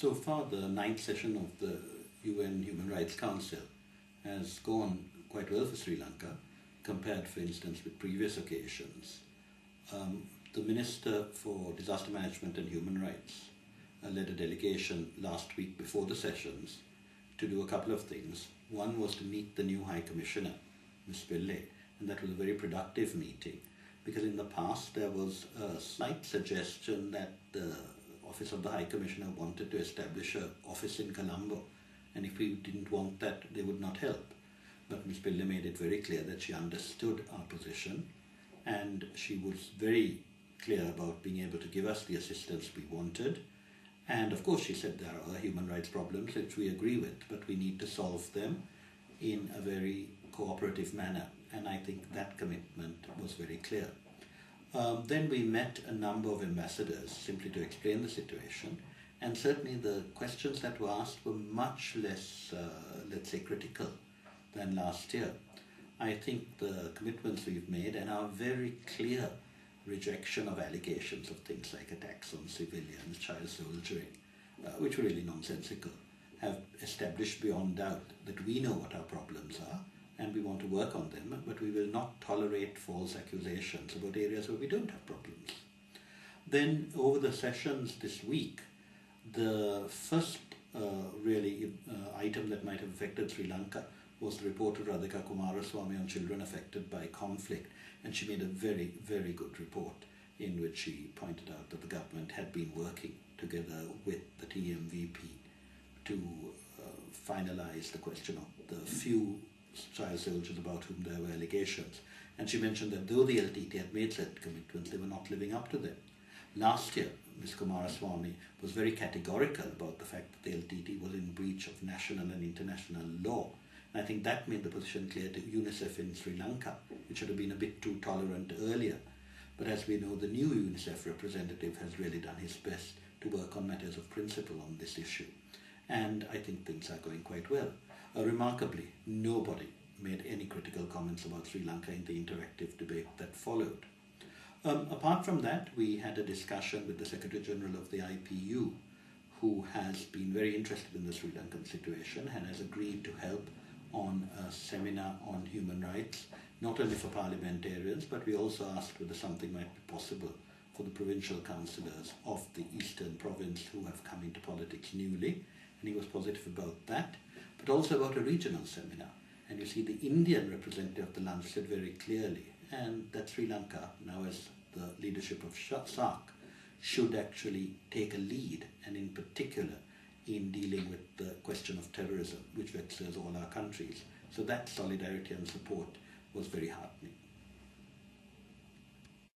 So far, the ninth session of the UN Human Rights Council has gone quite well for Sri Lanka, compared, for instance, with previous occasions. The Minister for Disaster Management and Human Rights led a delegation last week before the sessions to do a couple of things. One was to meet the new High Commissioner, Ms. Pillai, and that was a very productive meeting, because in the past there was a slight suggestion that the Office of the High Commissioner wanted to establish an office in Colombo, and if we didn't want that, they would not help. But Ms. Pillai made it very clear that she understood our position, and she was very clear about being able to give us the assistance we wanted. And of course she said there are human rights problems which we agree with, but we need to solve them in a very cooperative manner, and I think that commitment was very clear. Then we met a number of ambassadors simply to explain the situation, and certainly the questions that were asked were much less, let's say, critical than last year. I think the commitments we've made and our very clear rejection of allegations of things like attacks on civilians, child soldiering, which were really nonsensical, have established beyond doubt that we know what our problems are and we want to work on them, but we will not tolerate false accusations about areas where we don't have problems. Then over the sessions this week, the first item that might have affected Sri Lanka was the report of Radhika Kumaraswamy on children affected by conflict, and she made a very, very good report in which she pointed out that the government had been working together with the TMVP to finalize the question of the few child soldiers about whom there were allegations. And she mentioned that though the LTT had made certain commitments, they were not living up to them. Last year, Ms. Kumaraswamy was very categorical about the fact that the LTT was in breach of national and international law. And I think that made the position clear to UNICEF in Sri Lanka, which had been a bit too tolerant earlier. But as we know, the new UNICEF representative has really done his best to work on matters of principle on this issue. And I think things are going quite well. Remarkably, nobody made any critical comments about Sri Lanka in the interactive debate that followed. Apart from that, we had a discussion with the Secretary General of the IPU, who has been very interested in the Sri Lankan situation and has agreed to help on a seminar on human rights, not only for parliamentarians, but we also asked whether something might be possible for the provincial councillors of the Eastern Province who have come into politics newly, and he was positive about that, but also about a regional seminar. And you see the Indian representative of the lunch said very clearly, and that Sri Lanka, now as the leadership of SAARC, should actually take a lead, and in particular in dealing with the question of terrorism, which vexes all our countries. So that solidarity and support was very heartening.